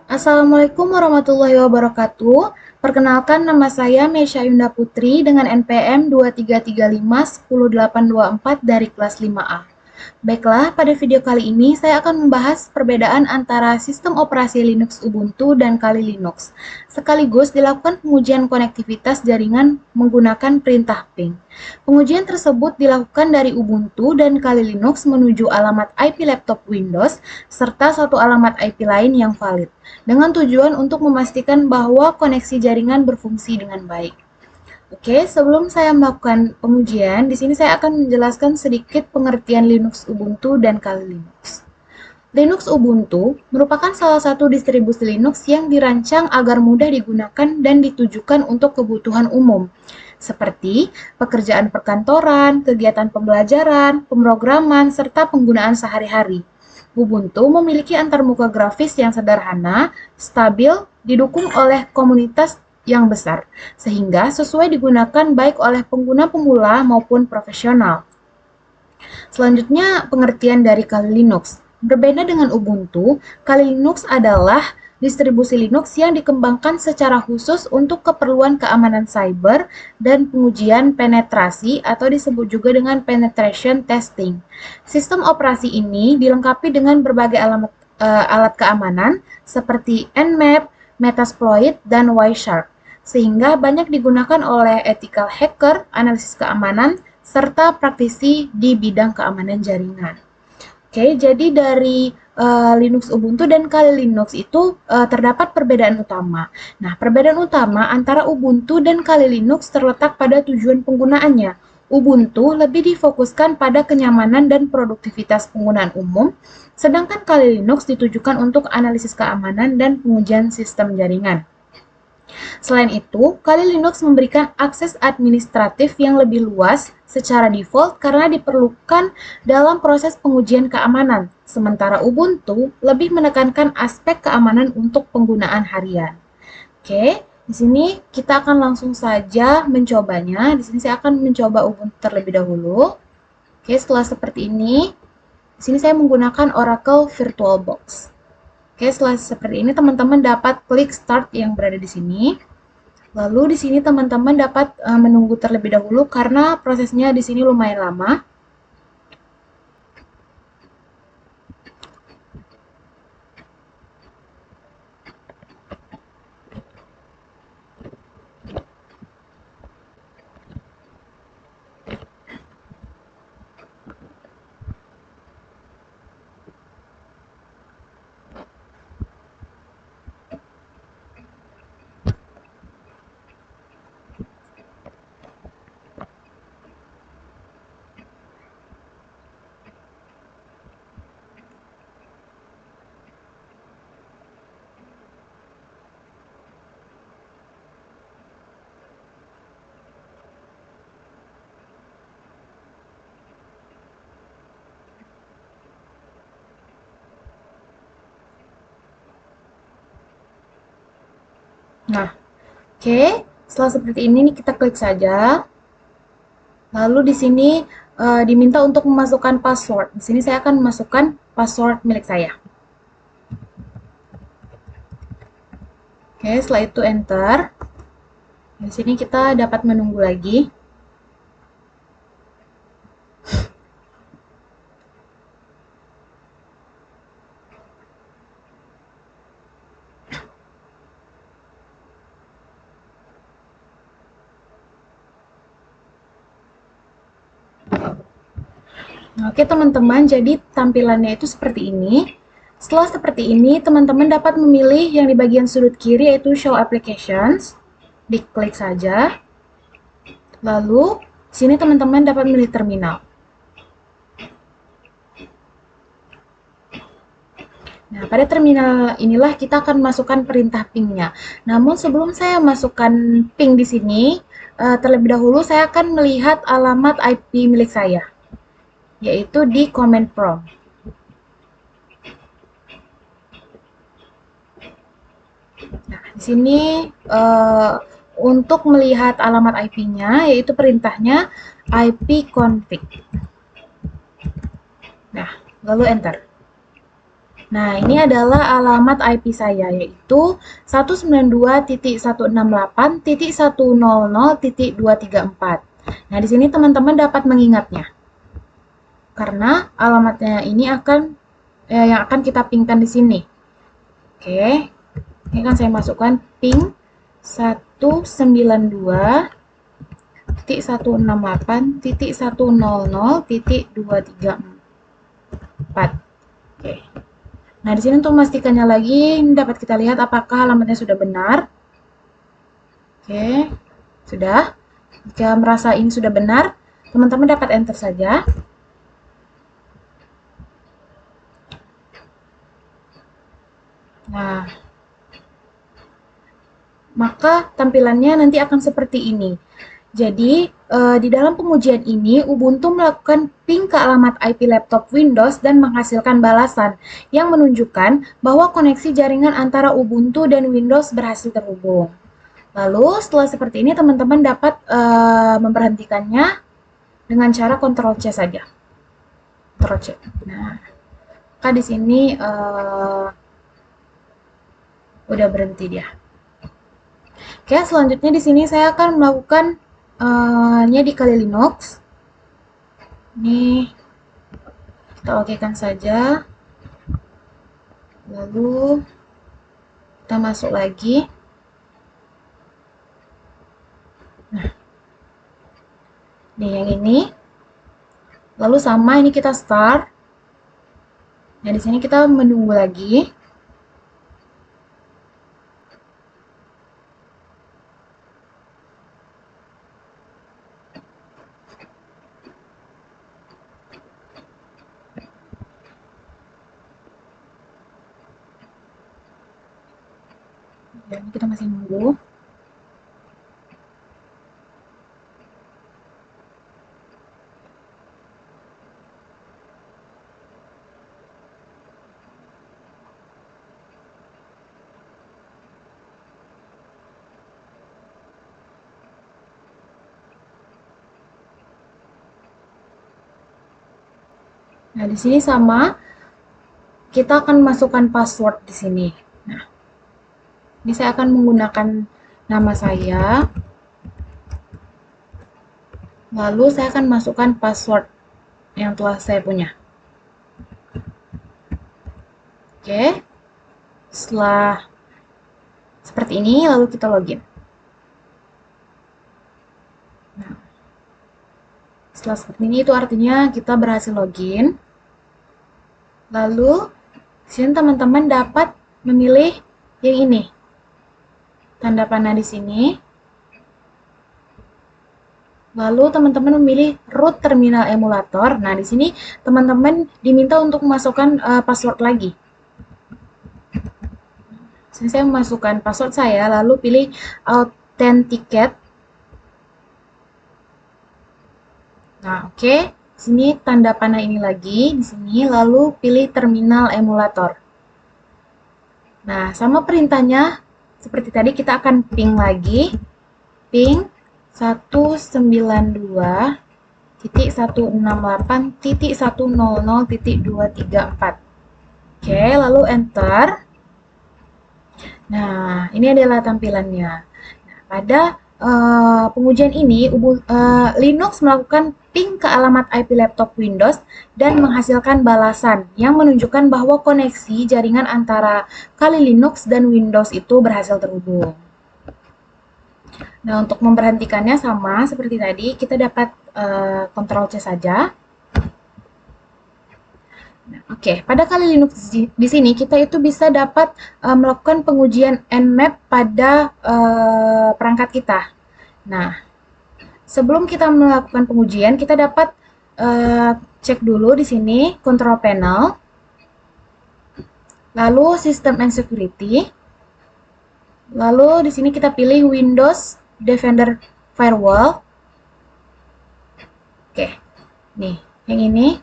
Assalamualaikum warahmatullahi wabarakatuh. Perkenalkan nama saya Mesya Yunda Putri dengan NPM 2335 10824 dari kelas 5A. Baiklah, pada video kali ini saya akan membahas perbedaan antara sistem operasi Linux Ubuntu dan Kali Linux. Sekaligus dilakukan pengujian konektivitas jaringan menggunakan perintah ping. Pengujian tersebut dilakukan dari Ubuntu dan Kali Linux menuju alamat IP laptop Windows serta satu alamat IP lain yang valid, dengan tujuan untuk memastikan bahwa koneksi jaringan berfungsi dengan baik. Oke, sebelum saya melakukan pengujian, di sini saya akan menjelaskan sedikit pengertian Linux Ubuntu dan Kali Linux. Linux Ubuntu merupakan salah satu distribusi Linux yang dirancang agar mudah digunakan dan ditujukan untuk kebutuhan umum, seperti pekerjaan perkantoran, kegiatan pembelajaran, pemrograman, serta penggunaan sehari-hari. Ubuntu memiliki antarmuka grafis yang sederhana, stabil, didukung oleh komunitas yang besar, sehingga sesuai digunakan baik oleh pengguna pemula maupun profesional. Selanjutnya, pengertian dari Kali Linux. Berbeda dengan Ubuntu, Kali Linux adalah distribusi Linux yang dikembangkan secara khusus untuk keperluan keamanan cyber dan pengujian penetrasi atau disebut juga dengan penetration testing. Sistem operasi ini dilengkapi dengan berbagai alat keamanan seperti Nmap, Metasploit, dan Wireshark, sehingga banyak digunakan oleh ethical hacker, analisis keamanan, serta praktisi di bidang keamanan jaringan. Oke, jadi dari Linux Ubuntu dan Kali Linux itu terdapat perbedaan utama. Nah, perbedaan utama antara Ubuntu dan Kali Linux terletak pada tujuan penggunaannya. Ubuntu lebih difokuskan pada kenyamanan dan produktivitas penggunaan umum, sedangkan Kali Linux ditujukan untuk analisis keamanan dan pengujian sistem jaringan. Selain itu, Kali Linux memberikan akses administratif yang lebih luas secara default karena diperlukan dalam proses pengujian keamanan, sementara Ubuntu lebih menekankan aspek keamanan untuk penggunaan harian. Oke, di sini kita akan langsung saja mencobanya. Di sini saya akan mencoba Ubuntu terlebih dahulu. Oke, setelah seperti ini, di sini saya menggunakan Oracle VirtualBox. Oke, setelah seperti ini teman-teman dapat klik start yang berada di sini. Lalu di sini teman-teman dapat menunggu terlebih dahulu karena prosesnya di sini lumayan lama. Nah, oke, setelah seperti ini nih kita klik saja. Lalu di sini diminta untuk memasukkan password. Di sini saya akan memasukkan password milik saya. Oke, setelah itu enter. Di sini kita dapat menunggu lagi. Oke teman-teman, jadi tampilannya itu seperti ini. Setelah seperti ini, teman-teman dapat memilih yang di bagian sudut kiri yaitu Show Applications. Diklik saja. Lalu, sini teman-teman dapat memilih terminal. Nah, pada terminal inilah kita akan masukkan perintah ping-nya. Namun sebelum saya masukkan ping di sini, terlebih dahulu saya akan melihat alamat IP milik saya, yaitu di command prompt. Nah, di sini untuk melihat alamat IP-nya, yaitu perintahnya ipconfig. Nah, lalu enter. Nah, ini adalah alamat IP saya, yaitu 192.168.100.234. Nah, di sini teman-teman dapat mengingatnya, karena alamatnya ini yang akan kita pingkan di sini. Oke, ini kan saya masukkan ping 192.168.100.234. Oke. Nah, di sini untuk memastikannya lagi, ini dapat kita lihat apakah alamatnya sudah benar. Oke, sudah. Jika merasa ini sudah benar, teman-teman dapat enter saja. Nah, maka tampilannya nanti akan seperti ini. Jadi, di dalam pengujian ini, Ubuntu melakukan ping ke alamat IP laptop Windows dan menghasilkan balasan yang menunjukkan bahwa koneksi jaringan antara Ubuntu dan Windows berhasil terhubung. Lalu, setelah seperti ini, teman-teman dapat memberhentikannya dengan cara Ctrl C saja. Ctrl C. Nah, maka di sini udah berhenti dia. Oke, selanjutnya di sini saya akan melakukan di Kali Linux. Ini kita okekan saja. Lalu kita masuk lagi. Nah, nih yang ini. Lalu sama ini kita start. Nah, di sini kita menunggu lagi. Ya, ini kita masih nunggu. Nah, di sini sama, kita akan masukkan password di sini. Nah, ini saya akan menggunakan nama saya. Lalu saya akan masukkan password yang telah saya punya. Oke. Setelah seperti ini, lalu kita login. Nah, setelah seperti ini, itu artinya kita berhasil login. Lalu, sini teman-teman dapat memilih yang ini. Tanda panah di sini. Lalu teman-teman memilih root terminal emulator. Nah, di sini teman-teman diminta untuk memasukkan password lagi. Sini saya memasukkan password saya, lalu pilih authenticate. Nah, oke. Sini tanda panah ini lagi di sini, lalu pilih terminal emulator. Nah, sama perintahnya seperti tadi, kita akan ping lagi. Ping 192.168.100.234. Oke, lalu enter. Nah, ini adalah tampilannya. Nah, pada pengujian ini, Linux melakukan ping ke alamat IP laptop Windows dan menghasilkan balasan yang menunjukkan bahwa koneksi jaringan antara Kali Linux dan Windows itu berhasil terhubung. Nah, untuk memberhentikannya sama seperti tadi, kita dapat Ctrl C saja. Nah, oke, pada Kali Linux di sini kita itu bisa dapat melakukan pengujian Nmap pada perangkat kita. Nah, sebelum kita melakukan pengujian, kita dapat cek dulu di sini Control Panel, lalu System and Security, lalu di sini kita pilih Windows Defender Firewall. Oke, nih yang ini.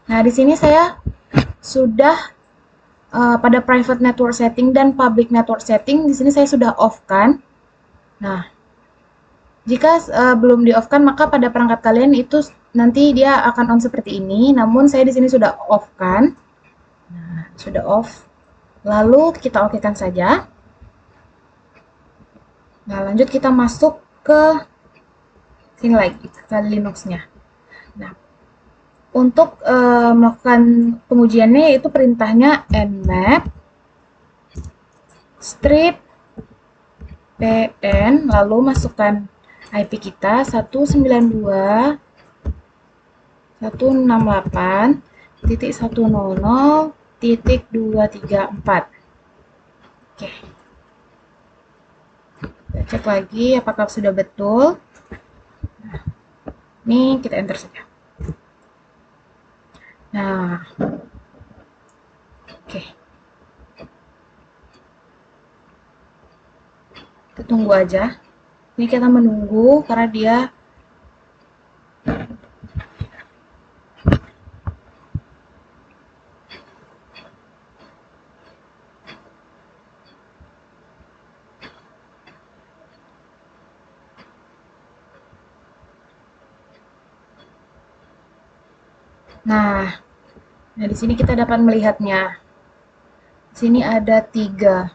Nah, di sini saya sudah pada private network setting dan public network setting, di sini saya sudah off-kan. Nah, jika belum di-off-kan, maka pada perangkat kalian itu nanti dia akan on seperti ini, namun saya di sini sudah off-kan. Nah, Sudah off. Lalu kita okekan saja. Nah, lanjut kita masuk ke sini lagi, ke Linux-nya. Nah, untuk melakukan pengujiannya yaitu perintahnya nmap strip pn, lalu masukkan IP kita 192.168.100.234. Oke. Kita cek lagi apakah sudah betul. Nah, ini kita enter saja. Nah, oke. Kita tunggu aja. Ini kita menunggu karena dia Nah, di sini kita dapat melihatnya. Di sini ada 3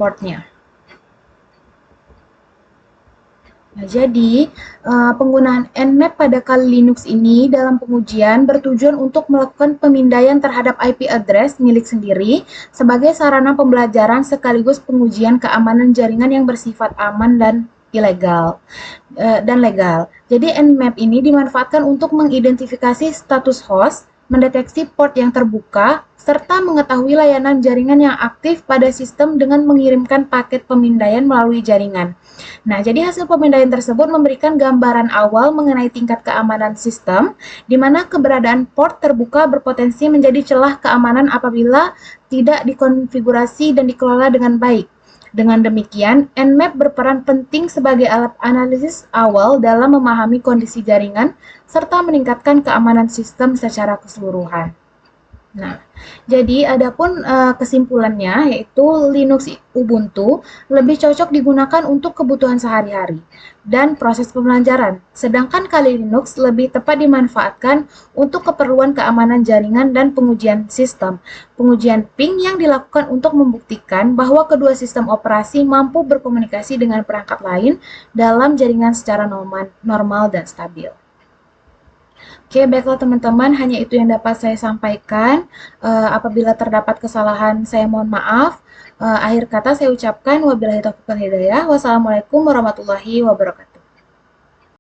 portnya. Nah, jadi penggunaan nmap pada Kali Linux ini dalam pengujian bertujuan untuk melakukan pemindaian terhadap IP address milik sendiri sebagai sarana pembelajaran sekaligus pengujian keamanan jaringan yang bersifat aman dan legal. Jadi nmap ini dimanfaatkan untuk mengidentifikasi status host, mendeteksi port yang terbuka, serta mengetahui layanan jaringan yang aktif pada sistem dengan mengirimkan paket pemindaian melalui jaringan. Nah, jadi hasil pemindaian tersebut memberikan gambaran awal mengenai tingkat keamanan sistem, di mana keberadaan port terbuka berpotensi menjadi celah keamanan apabila tidak dikonfigurasi dan dikelola dengan baik. Dengan demikian, nmap berperan penting sebagai alat analisis awal dalam memahami kondisi jaringan serta meningkatkan keamanan sistem secara keseluruhan. Nah, jadi adapun kesimpulannya yaitu Linux Ubuntu lebih cocok digunakan untuk kebutuhan sehari-hari dan proses pembelajaran, sedangkan Kali Linux lebih tepat dimanfaatkan untuk keperluan keamanan jaringan dan pengujian sistem. Pengujian ping yang dilakukan untuk membuktikan bahwa kedua sistem operasi mampu berkomunikasi dengan perangkat lain dalam jaringan secara normal dan stabil. Oke, baiklah teman-teman, hanya itu yang dapat saya sampaikan. Apabila terdapat kesalahan, saya mohon maaf. Akhir kata saya ucapkan wabillahi taufiq wal hidayah. Wassalamualaikum warahmatullahi wabarakatuh.